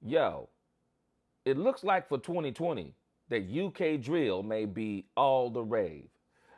Yo, it looks like for 2020 that UK drill may be all the rave.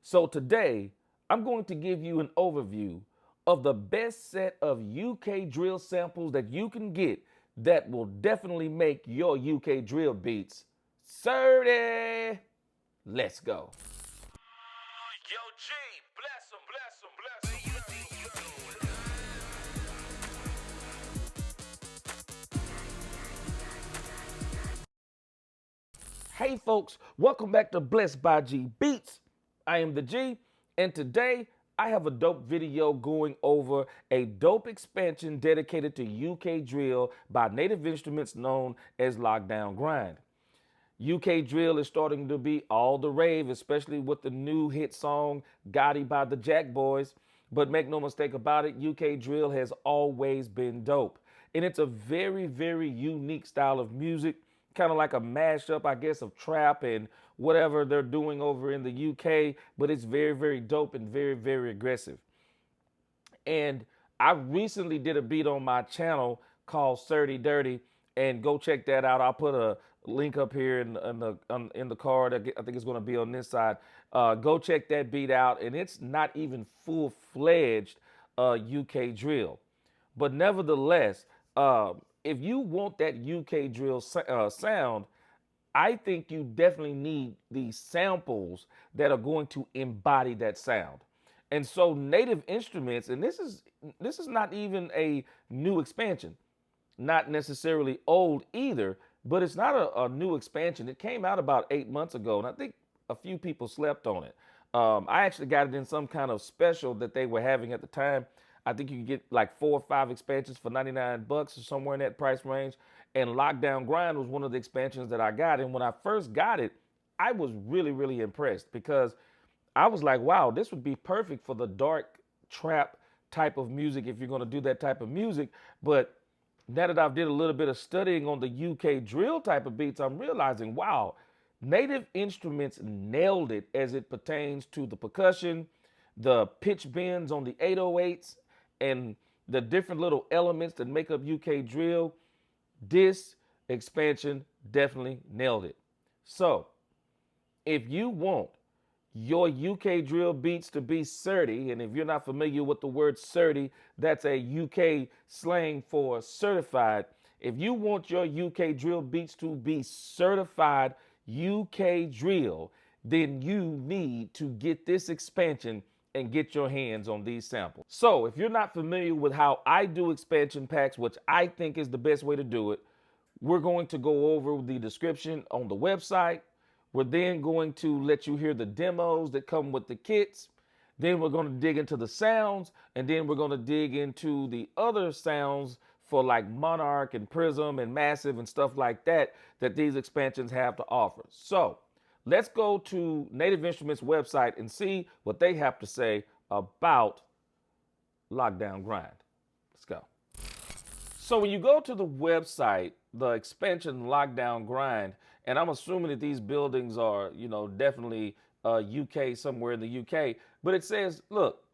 So today, I'm going to give you an overview of the best set of UK drill samples that you can get that will definitely make your UK drill beats Certy. Let's go. Yo, G, bless him, bless him, bless him, bless him. Hey folks, welcome back to Blessed by G Beats. I am the G, and today I have a dope video going over a dope expansion dedicated to UK drill by Native Instruments known as Lockdown Grind. UK drill is starting to be all the rave, especially with the new hit song Gatti by the Jackboys. But make no mistake about it, UK drill has always been dope. And it's a very, very unique style of music, kind of like a mashup, I guess, of trap and whatever they're doing over in the UK. But it's very, very dope and very, very aggressive. And I recently did a beat on my channel called Certy Dirty, and go check that out. I'll put a link up here in the card. I think it's going to be on this side. Go check that beat out, and it's not even full fledged UK drill, but nevertheless, if you want that UK drill sound, I think you definitely need these samples that are going to embody that sound. And so Native Instruments, and this is not even a new expansion, not necessarily old either, but it's not a new expansion. It came out about 8 months ago, and I think a few people slept on it. I actually got it in some kind of special that they were having at the time. I think you can get like 4 or 5 expansions for 99 bucks or somewhere in that price range. And Lockdown Grind was one of the expansions that I got. And when I first got it, I was really, really impressed because I was like, wow, this would be perfect for the dark trap type of music if you're going to do that type of music. But now that I've did a little bit of studying on the UK drill type of beats, I'm realizing, wow, Native Instruments nailed it as it pertains to the percussion, the pitch bends on the 808s, and the different little elements that make up UK drill. This expansion definitely nailed it. So, if you want your UK drill beats to be Certy, and if you're not familiar with the word Certy, that's a UK slang for certified. If you want your UK drill beats to be certified UK drill, then you need to get this expansion and get your hands on these samples. So if you're not familiar with how I do expansion packs, which I think is the best way to do it, we're going to go over the description on the website. We're then going to let you hear the demos that come with the kits. Then we're going to dig into the sounds, and then we're going to dig into the other sounds for like Monarch and Prism and Massive and stuff like that that these expansions have to offer. So let's go to Native Instruments website and see what they have to say about Lockdown Grind. Let's go. So when you go to the website, the expansion Lockdown Grind, and I'm assuming that these buildings are, definitely UK, somewhere in the UK, but it says, look,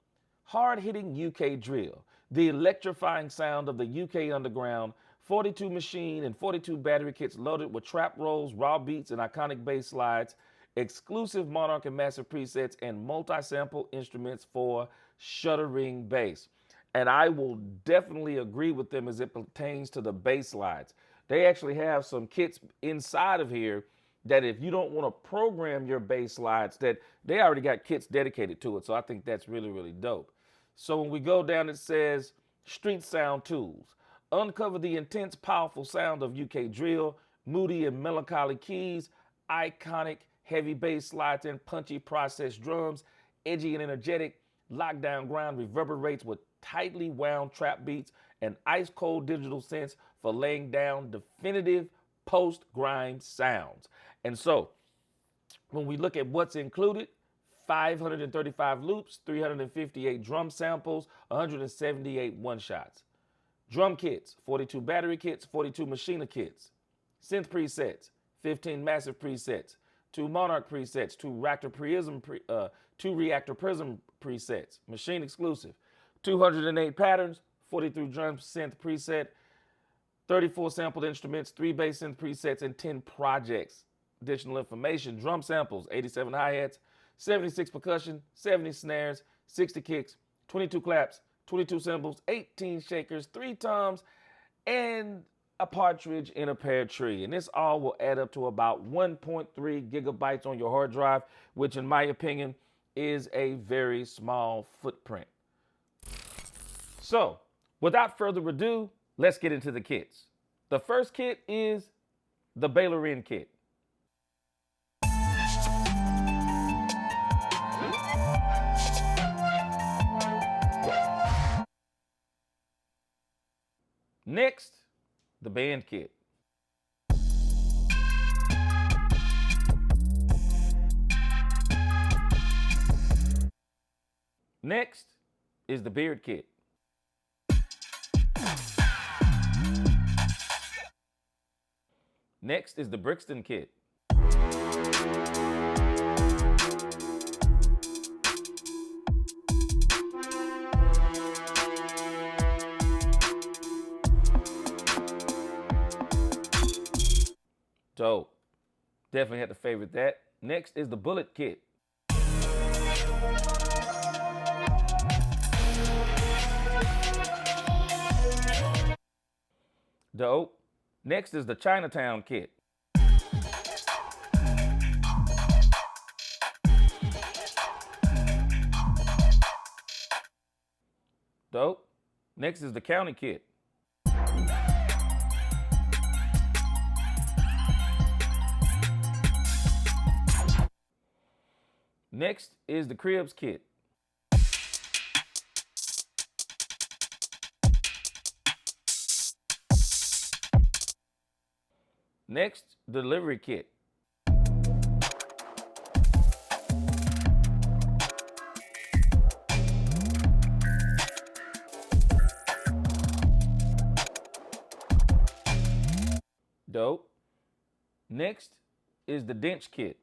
hard-hitting UK drill, the electrifying sound of the UK underground, 42 machine and 42 battery kits loaded with trap rolls, raw beats, and iconic bass slides, exclusive Monarch and Massive presets, and multi-sample instruments for shuddering bass. And I will definitely agree with them as it pertains to the bass slides. They actually have some kits inside of here that if you don't want to program your bass slides, that they already got kits dedicated to it. So I think that's really, really dope. So when we go down, it says street sound tools. Uncover the intense, powerful sound of UK drill, moody and melancholy keys, iconic heavy bass slides and punchy processed drums, edgy and energetic. Lockdown Grind reverberates with tightly wound trap beats and ice cold digital synths for laying down definitive post grime sounds. And so when we look at what's included, 535 loops, 358 drum samples, 178 one shots. Drum kits, 42 battery kits, 42 machina kits. Synth presets, 15 massive presets, 2 Monarch presets, 2 Reactor Prism presets, machine exclusive, 208 patterns, 43 drum synth preset, 34 sampled instruments, 3 bass synth presets, and 10 projects. Additional information: drum samples, 87 hi-hats, 76 percussion, 70 snares, 60 kicks, 22 claps, 22 cymbals, 18 shakers, 3 toms, and a partridge in a pear tree. And this all will add up to about 1.3 gigabytes on your hard drive, which in my opinion is a very small footprint. So without further ado, let's get into the kits. The first kit is the bailorin kit. Next, the band kit. Next is the beard kit. Next is the Brixton kit. Dope. Definitely had to favorite that. Next is the bullet kit. Dope. Next is the Chinatown kit. Dope. Next is the county kit. Next is the Cribs kit. Next, delivery kit. Dope. Next is the Dench kit.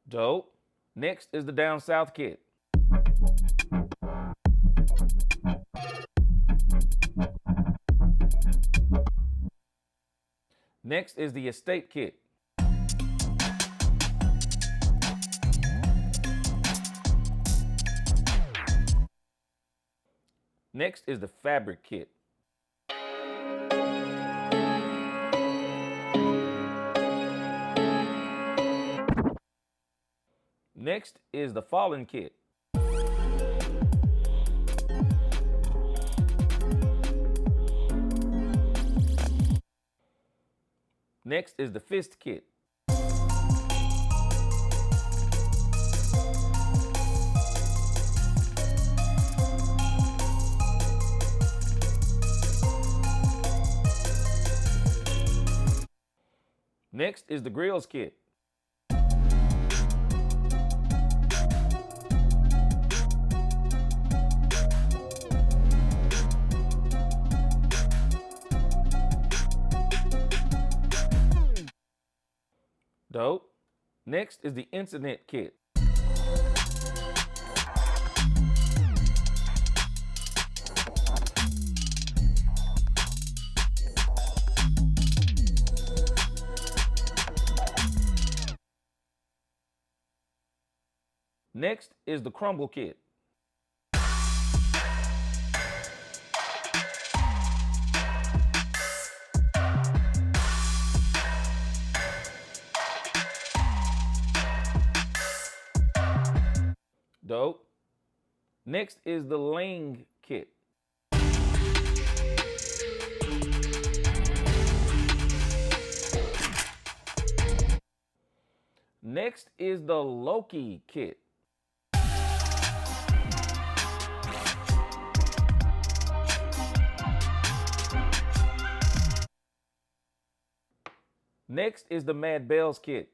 Dope. Next is the Down South kit. Next is the Estate kit. Next is the Fabric kit. Next is the Fallen kit. Next is the Fist kit. Next is the Grills kit. Dope. Next is the Incident kit. Next is the Crumble kit. Dope. Next is the Lang kit. Next is the Loki kit. Next is the Mad Bells kit.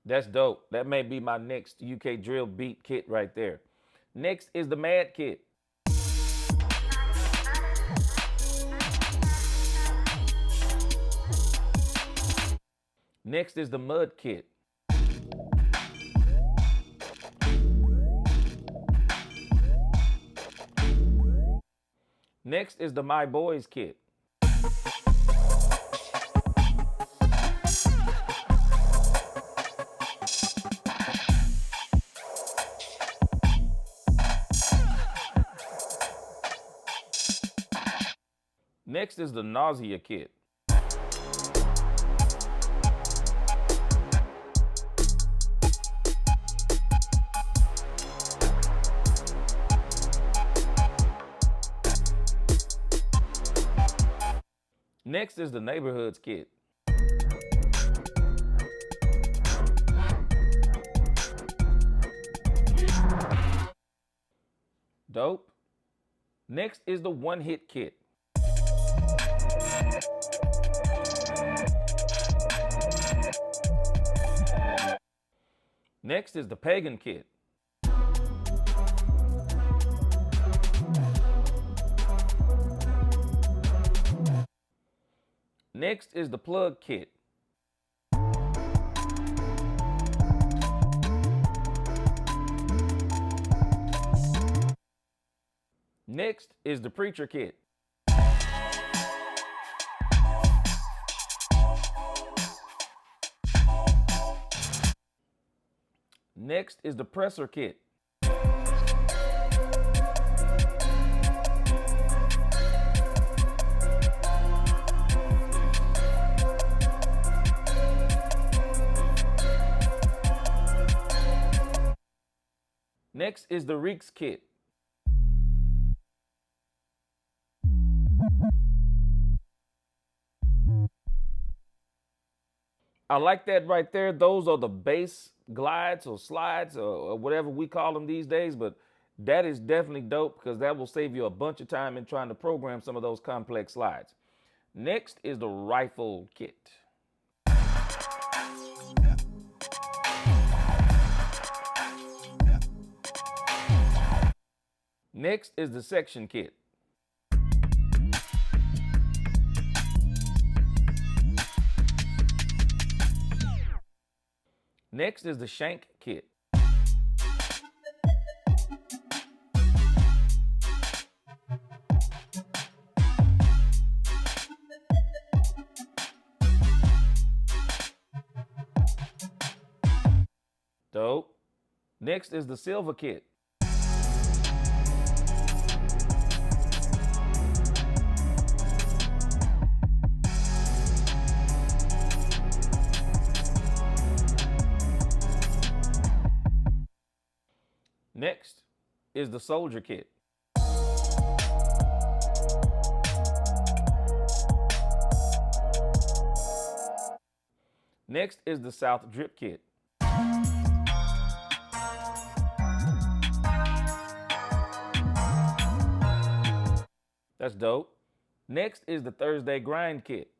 That's dope. That may be my next UK drill beat kit right there. Next is the Mad kit. Next is the Mud kit. Next is the My Boys kit. Next is the Nausea kit. Next is the Neighborhoods kit. Dope. Next is the One Hit kit. Next is the Pagan kit. Next is the Plug kit. Next is the Preacher kit. Next is the Presser kit. Next is the Reeks kit. I like that right there. Those are the bass glides or slides or whatever we call them these days, but that is definitely dope because that will save you a bunch of time in trying to program some of those complex slides. Next is the Rifle kit. Next is the Section kit. Next is the Shank kit. Dope. Next is the Silver kit. Next is the Soldier kit. Next is the South Drip kit. That's dope. Next is the Thursday Grind kit.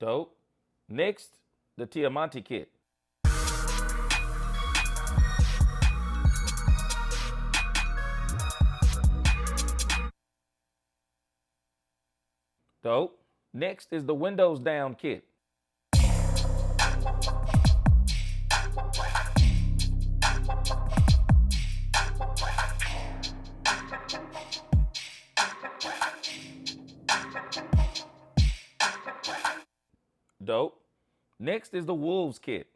Dope. Next, the Tiamanti kit. Dope. Next is the Windows Down kit. Dope. Next is the Wolves kit.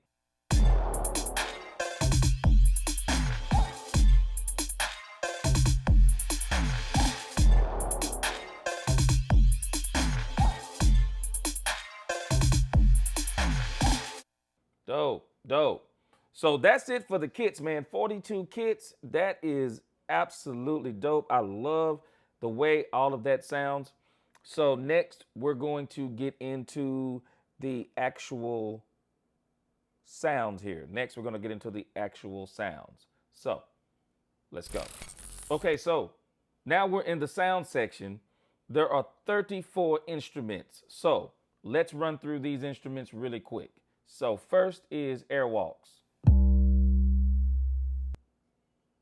Dope, dope. So that's it for the kits, man. 42 kits. That is absolutely dope. I love the way all of that sounds. So next, we're going to get into the actual sounds here. Next, we're going to get into the actual sounds. So let's go. Okay, so now we're in the sound section. There are 34 instruments. So let's run through these instruments really quick. So first is airwalks,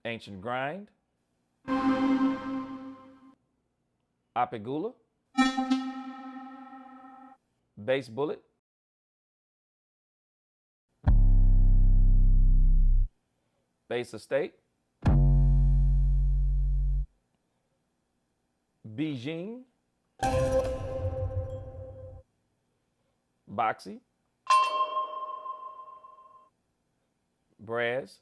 ancient grind, apigula, bass bullet, bass estate, Beijing, boxy, brass,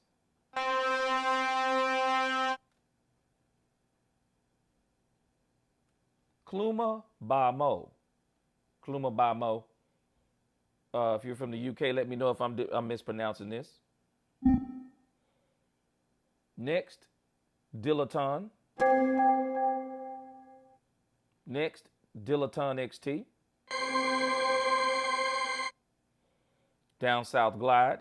Kluma Ba Mo. Kluma Ba Mo. If you're from the UK, let me know if I'm mispronouncing this. Next, Dilaton. Next, Dilaton XT. Down South Glide.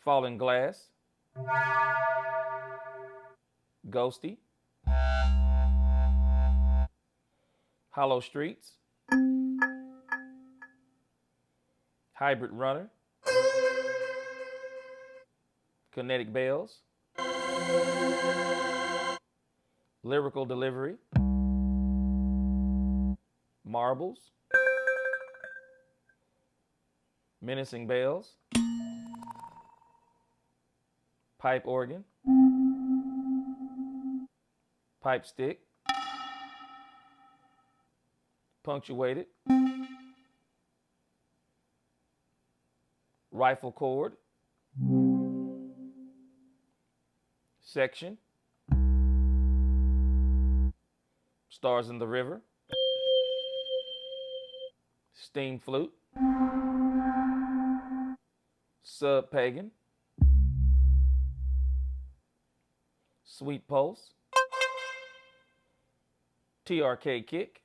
Falling Glass. Ghosty. Hollow Streets. Hybrid Runner. Kinetic Bells. Lyrical Delivery. Marbles. Menacing Bells. Pipe Organ. Pipe Stick. Punctuated. Rifle Cord. Section. Stars in the River. Steam Flute. Sub Pagan. Sweet Pulse. TRK Kick.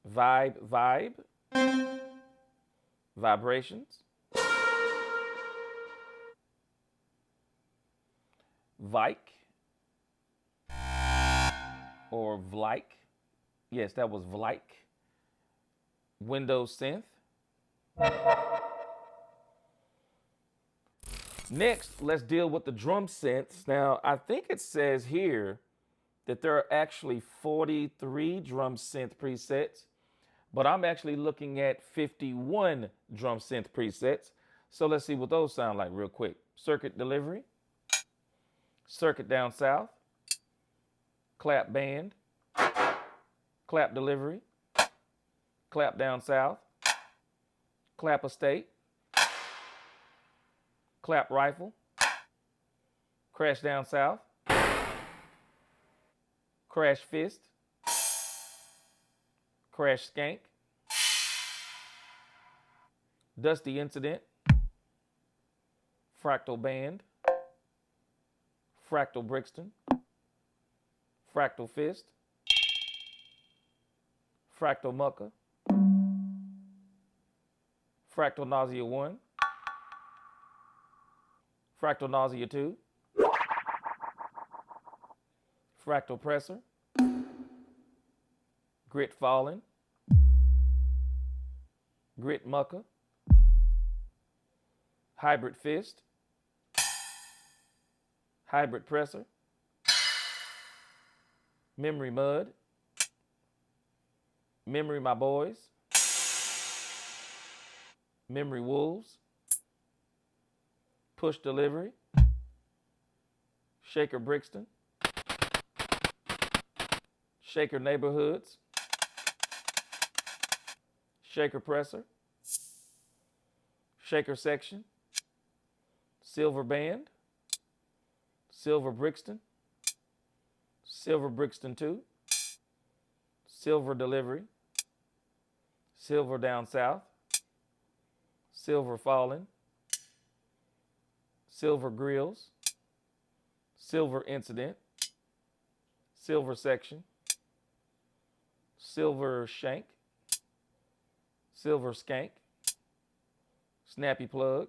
Vibe. Vibrations. Vike. Or Vlike. Yes, that was Vlike. Windows Synth. Next, let's deal with the drum synths. Now, I think it says here that there are actually 43 drum synth presets, but I'm actually looking at 51 drum synth presets. So let's see what those sound like real quick. Circuit Delivery, Circuit Down South, Clap Band, Clap Delivery, Clap Down South, Clap Estate, Clap Rifle, Crash Down South, Crash Fist, Crash Skank, Dusty Incident, Fractal Band, Fractal Brixton, Fractal Fist, Fractal Mucka, Fractal Nausea 1, Fractal Nausea 2, Fractal Presser, Grit Fallen, Grit Mucka, Hybrid Fist, Hybrid Presser, Memory Mud, Memory My Boys, Memory Wolves, Push Delivery, Shaker Brixton, Shaker Neighborhoods, Shaker Presser, Shaker Section, Silver Band, Silver Brixton, Silver Brixton 2, Silver Delivery, Silver Down South, Silver Fallen, Silver Grills, Silver Incident, Silver Section, Silver Shank, Silver Skank, Snappy Plug,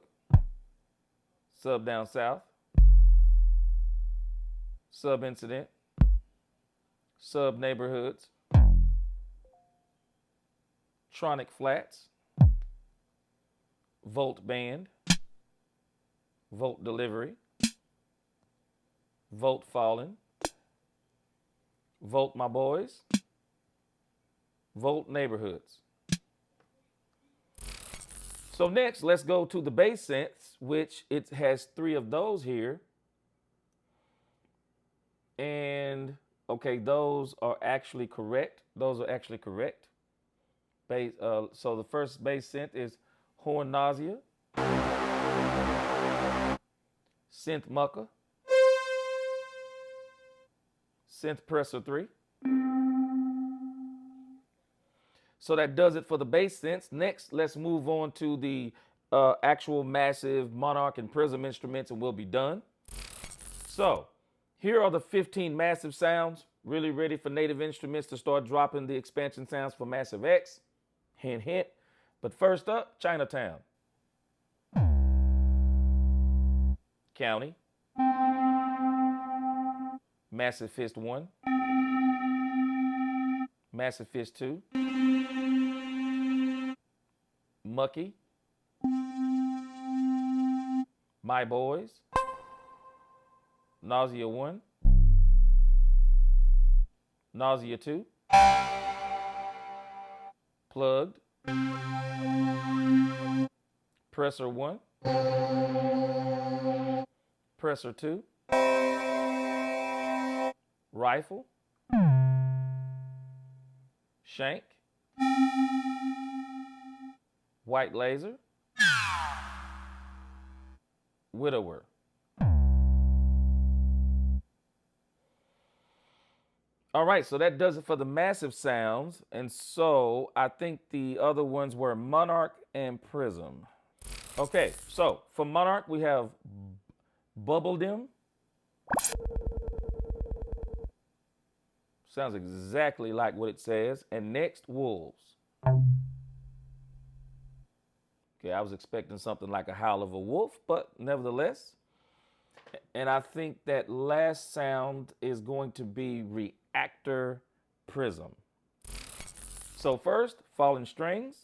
Sub Down South, Sub Incident, Sub Neighborhoods, Tronic Flats, Volt Band, Volt Delivery, Volt Fallen, Volt My Boys, Volt Neighborhoods. So next, let's go to the bass synths, which it has 3 of those here. And okay, those are actually correct. Those are actually correct. Bass, so the first bass synth is Horn Nausea, Synth Mucker, Synth Presser 3. So that does it for the bass synths. Next, let's move on to the actual massive Monarch and Prism instruments, and we'll be done. So here are the 15 massive sounds, really ready for native instruments to start dropping the expansion sounds for Massive X. Hint, hint. But first up, Chinatown, County, Massive Fist 1, Massive Fist 2, Mucky, My Boys, Nausea 1, Nausea 2, Plugged, Presser 1, Presser 2, Rifle, Shank, White Laser, Widower. All right, so that does it for the massive sounds. And so I think the other ones were Monarch and Prism. Okay, so for Monarch, we have Bubble Dim. Sounds exactly like what it says. And next, Wolves. Okay, I was expecting something like a howl of a wolf, but nevertheless. And I think that last sound is going to be Reactor Prism. So first, Fallen Strings.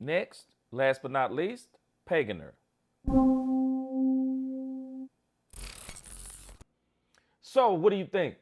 Next, last but not least, Paganer. So what do you think?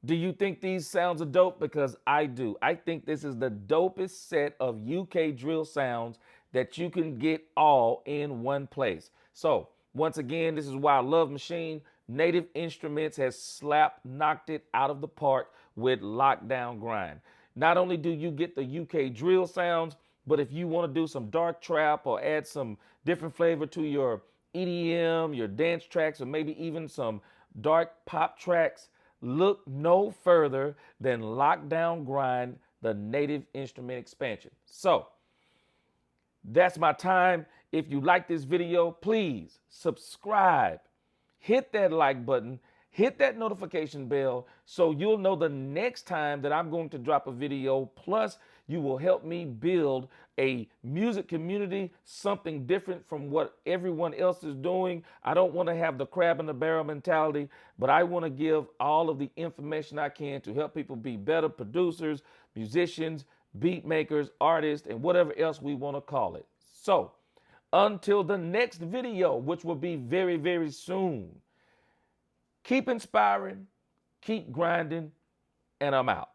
Do you think these sounds are dope? Because I do. I think this is the dopest set of UK drill sounds that you can get all in one place. So once again, this is why I love Machine. Native Instruments has knocked it out of the park with Lockdown Grind. Not only do you get the UK drill sounds, but if you want to do some dark trap or add some different flavor to your EDM, your dance tracks, or maybe even some dark pop tracks, look no further than Lockdown Grind, the Native Instrument expansion. So that's my time. If you like this video, please subscribe, hit that like button, hit that notification bell so you'll know the next time that I'm going to drop a video. Plus, you will help me build a music community, something different from what everyone else is doing. I don't want to have the crab in the barrel mentality, but I want to give all of the information I can to help people be better producers, musicians, beat makers, artists, and whatever else we want to call it. So until the next video, which will be very, very soon, keep inspiring, keep grinding, and I'm out.